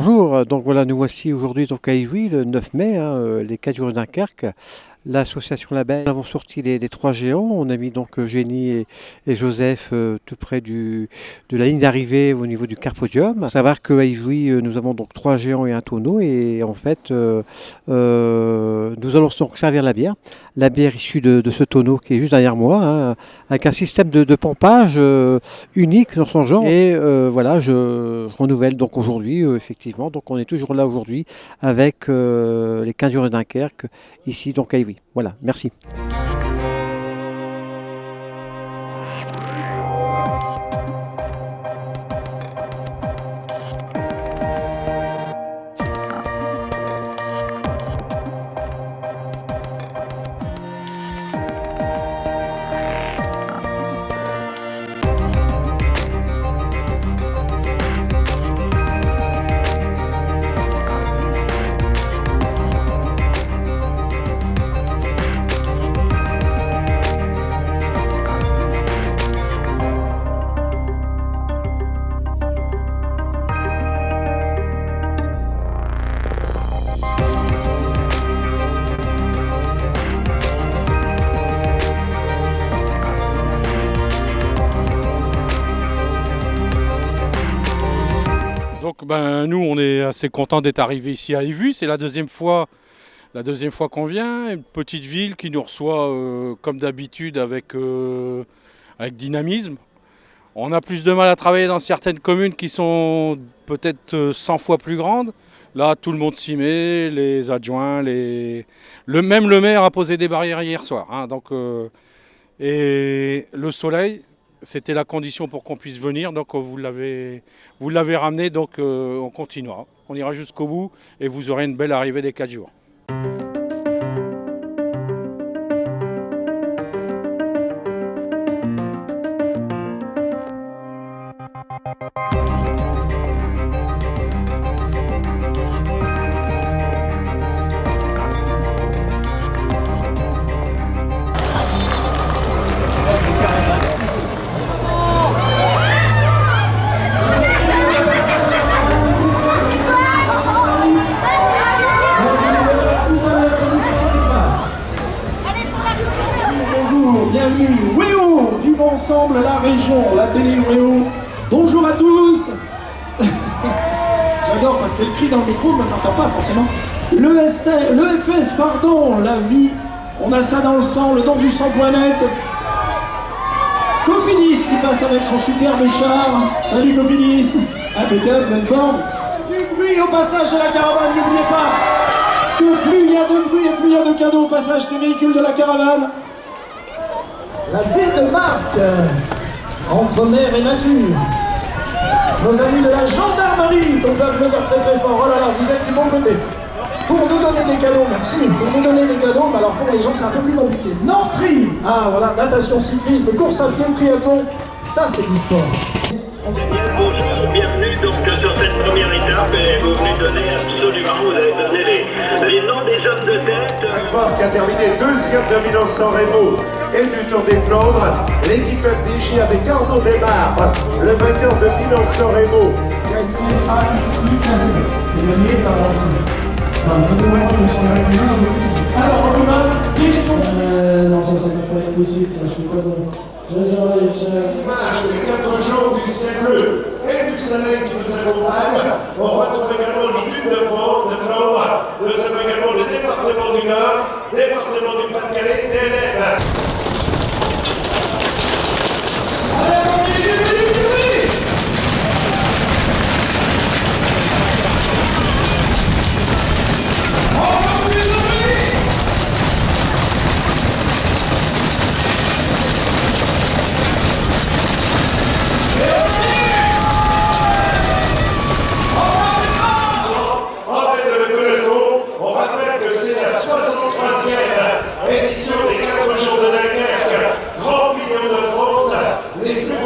bonjour, donc voilà, nous voici aujourd'hui donc à Ivry, le 9 mai, les 4 jours de Dunkerque. L'association Label, nous avons sorti les trois géants, on a mis donc Génie et Joseph tout près de la ligne d'arrivée au niveau du Carpodium. Il faut savoir qu'à Ivry, nous avons donc trois géants et un tonneau et en fait, nous allons donc servir la bière issue de ce tonneau qui est juste derrière moi, avec un système de pompage unique dans son genre. Et voilà, je renouvelle donc aujourd'hui, effectivement, donc on est toujours là aujourd'hui avec les 15 jours de Dunkerque, ici donc à Ivry. Voilà, merci. Donc nous on est assez content d'être arrivé ici à Ivry, c'est la deuxième fois qu'on vient, une petite ville qui nous reçoit comme d'habitude avec dynamisme. On a plus de mal à travailler dans certaines communes qui sont peut-être 100 fois plus grandes. Là tout le monde s'y met, les adjoints, même le maire a posé des barrières hier soir. Et le soleil, c'était la condition pour qu'on puisse venir, donc vous l'avez ramené, donc on continuera. On ira jusqu'au bout et vous aurez une belle arrivée des 4 jours. Bienvenue, Wéo, vivons ensemble la région, la télé Wéo. Bonjour à tous. J'adore parce qu'elle crie dans le micro, mais on n'entend pas forcément. L'EFS, pardon, la vie, on a ça dans le sang, le don du sang.net. Cofidis qui passe avec son superbe char. Salut Cofidis, impeccable, pleine forme. Du bruit au passage de la caravane, n'oubliez pas que plus il y a de bruit et plus il y a de cadeaux au passage des véhicules de la caravane. La ville de Marthe, entre mer et nature. Nos amis de la gendarmerie, qu'on peut applaudir très très fort. Oh là là, vous êtes du bon côté. Pour nous donner des cadeaux, merci. Pour nous donner des cadeaux, mais alors pour les gens c'est un peu plus compliqué. Nordri, ah voilà, natation, cyclisme, course à pied, triathlon, ça c'est du sport. Bonjour, bienvenue donc sur cette première étape et vous venez donner absolument, vous avez donné les noms des hommes de tête. Grégoire qui a terminé deuxième de Milan-San Remo et du Tour des Flandres. L'équipe FDJ avec Arnaud Desmar, le vainqueur de Milan-San Remo. Alors on demande question. Non, ça va pas être possible, ça je peux pas donner. Images des 4 jours du ciel bleu et du soleil qui nous accompagne. On retrouve également les ducs de Flandre. Nous avons également le département du Nord, département du Pas-de-Calais, d'Élèves. On rappelle que c'est la 63e édition des 4 jours de Dunkerque, Grand Pignon de France, les plus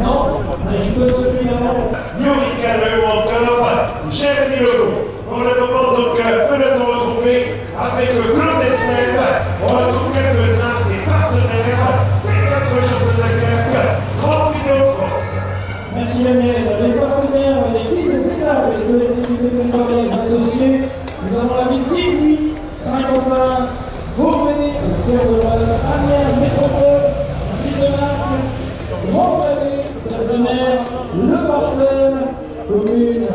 Non, allez, je peux celui d'avant. Yuri Caleux ou encore Jérémy Legault. Pour le moment, donc, peloton regroupé avec Claude Estève. On retrouve quelques-uns des partenaires des 4 jours de Dunkerque, Grand Prix de France. Merci Daniel. Les partenaires, les guides des étapes et les collectivités territoriales associées, nous avons la ville d'Ivry, Saint-Quentin, Beauvais, Terre-de-L'Oise, Amiens, Métropole, la ville de Naples, Grand-Vallée, Terre-et-Mer, Le Partel, commune.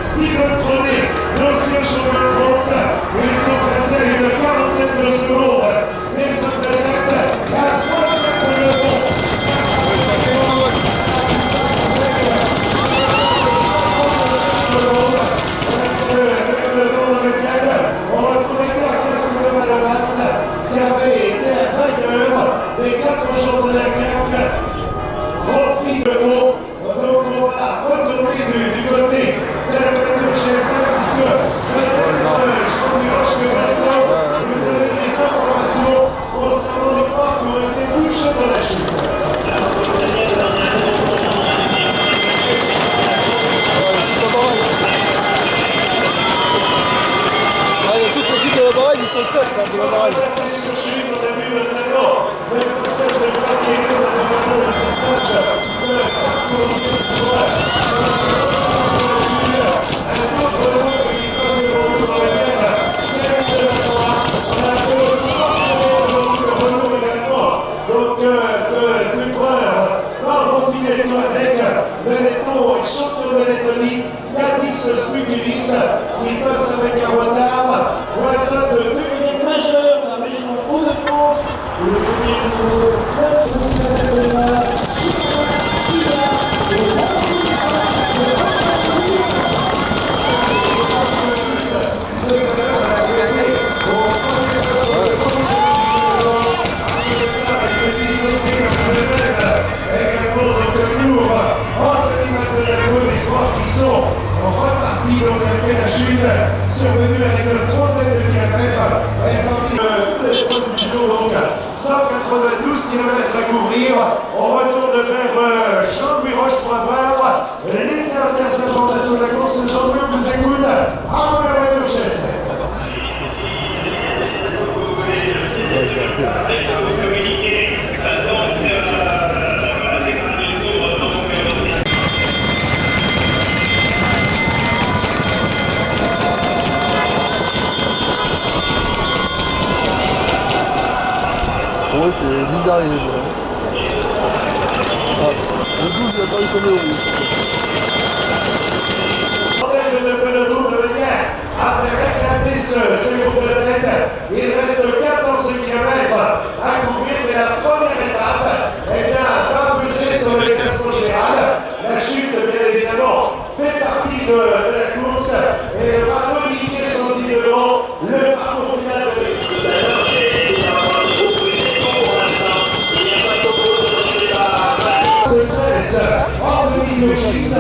Steven Trôné, l'ancien champion de France, ils sont passés à une quarantaine de secondes. Les hommes de tête à 3 mètres de fond. Le temps dans lequel on retrouve Hector de Malomas qui avait été vainqueur des 4 jours de la Dunkerque. Grand Prix de l'eau. Donc on va retourner du côté de la voiture GSM puisque maintenant, je que maintenant vous avez des informations concernant les parcs qui ont été touchés dans la chute. Il y a toute l'équipe de la baraque, ils sont 7 de la baraque. On a vu maintenant le passage de Paris, on a vu le passage de parcours un autre lot qui passe de retour à la guerre, de la droite, on a vu le retour également, donc du coureur, Laurent Fineto avec le letton et champion de Lettonie, Gadis Smugilis, qui passe avec un retard, Boisson de Le majeur de la région Hauts-de-France, le premier numéro 9 également donc le lourd Anthony Maldonado, les trois qui sont repartis donc après la chute, survenus avec une trentaine de kilomètres et parmi l'épreuve du jour donc 192 km à couvrir. On retourne vers Jean-Louis Roche pour avoir les dernières informations de la course. Jean-Louis vous écoute avant la voiture GSM. Ouais, c'est ligne d'arrivée. Le 12, il a pas eu son euro. De le peloton de manière à faire éclater ce groupe de tête. Il reste 14 km à couvrir, mais la première étape, eh bien, va peser sur le classement général. La chute, bien évidemment, fait partie de la course et va modifier sensiblement le parcours final de l'équipe. Anthony Turgis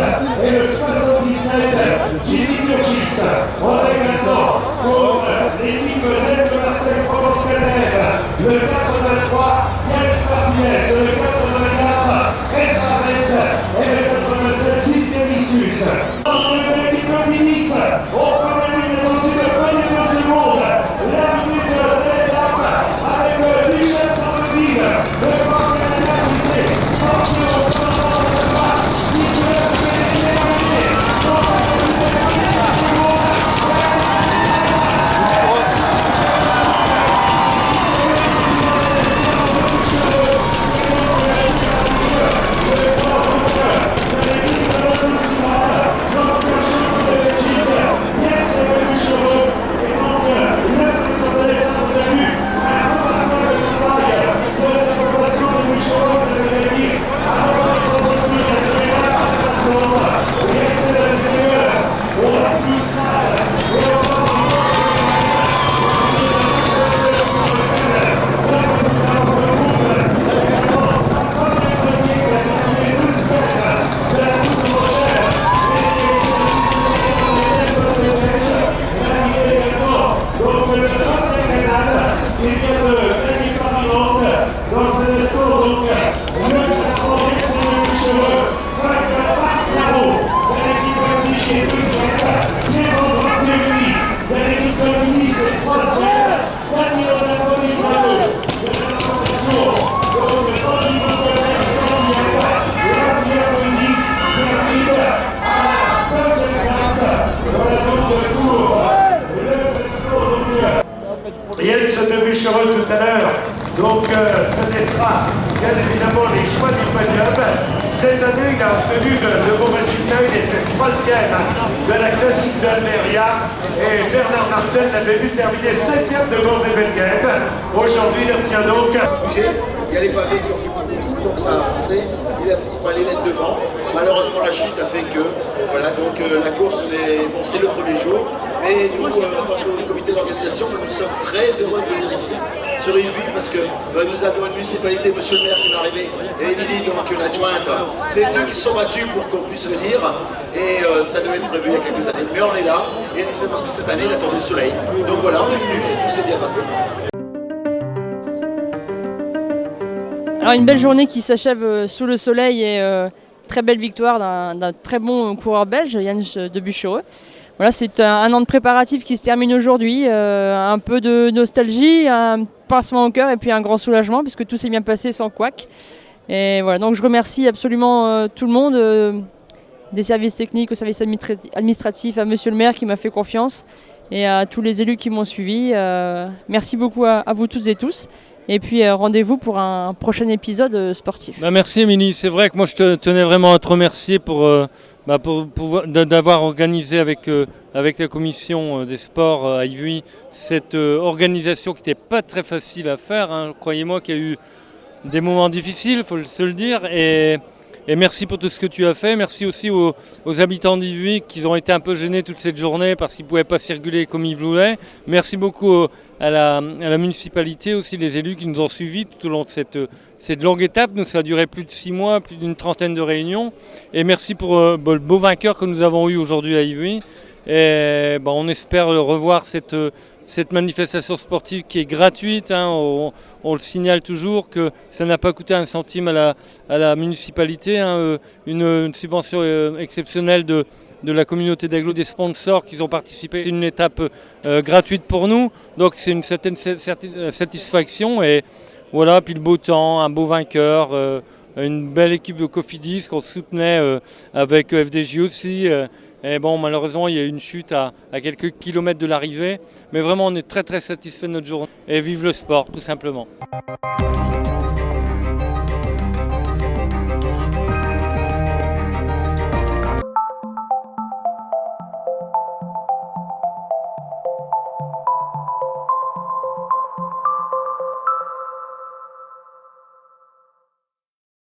et le 77 Jimmy Turgis. On a maintenant pour l'équipe d'Aide de Marseille Provence-Canève le 83 Yann Martinez, le 84 Ed Barnes et le 87 Zizia Vicius. Dans l'équipe Finis, on prend la ligne dans une poignée de secondes. L'arbitre de l'étape avec Michel Sarreville, le grand Canadien qui s'est sorti au à l'heure, donc connaîtra bien évidemment les choix du podium. Cette année, il a obtenu de bons résultats. Il était 3e de la classique d'Almeria et Bernard Martel l'avait vu terminer 7e de Gourmet-Belghem. Aujourd'hui, il obtient donc... Il y a les pavés qui ont fait beaucoup de coups, donc ça a avancé. Il fallait mettre devant. Malheureusement, la chute a fait que. Voilà, donc la course, bon, c'est le premier jour. Mais nous, en tant que comité d'organisation, nous sommes très heureux de venir ici, sur Yvuy, parce que nous avons une municipalité, monsieur le maire qui va arriver, et Émilie, donc l'adjointe. C'est eux qui se sont battus pour qu'on puisse venir. Et ça devait être prévu il y a quelques années. Mais on est là, et c'est parce que cette année, il attendait le soleil. Donc voilà, on est venu et tout s'est bien passé. Alors une belle journée qui s'achève sous le soleil et très belle victoire d'un très bon coureur belge, Yann de Buchereux. Voilà, c'est un an de préparatif qui se termine aujourd'hui, un peu de nostalgie, un pincement au cœur et puis un grand soulagement puisque tout s'est bien passé sans couac. Et voilà, donc je remercie absolument tout le monde, des services techniques, au service administratif, à monsieur le maire qui m'a fait confiance et à tous les élus qui m'ont suivi. Merci beaucoup à vous toutes et tous. Et puis rendez-vous pour un prochain épisode sportif. Merci Émilie, c'est vrai que moi je tenais vraiment à te remercier d'avoir organisé avec la commission des sports à Yvuy cette organisation qui n'était pas très facile à faire. Hein. Croyez-moi qu'il y a eu des moments difficiles, il faut se le dire. Et merci pour tout ce que tu as fait. Merci aussi aux habitants d'Yvuy qui ont été un peu gênés toute cette journée parce qu'ils ne pouvaient pas circuler comme ils voulaient. Merci beaucoup à la municipalité, aussi les élus qui nous ont suivis tout au long de cette longue étape. Nous, ça a duré plus de 6 mois, plus d'une trentaine de réunions. Et merci pour le beau vainqueur que nous avons eu aujourd'hui à Yvuy. Et on espère revoir cette manifestation sportive qui est gratuite. Hein. On le signale toujours que ça n'a pas coûté un centime à la municipalité. Hein. Une subvention exceptionnelle de la communauté d'agglo, des sponsors qui ont participé. C'est une étape gratuite pour nous, donc c'est une certaine satisfaction. Et voilà, puis le beau temps, un beau vainqueur, une belle équipe de Cofidis qu'on soutenait avec FDJ aussi. Et bon, malheureusement, il y a eu une chute à quelques kilomètres de l'arrivée. Mais vraiment, on est très très satisfait de notre journée. Et vive le sport, tout simplement.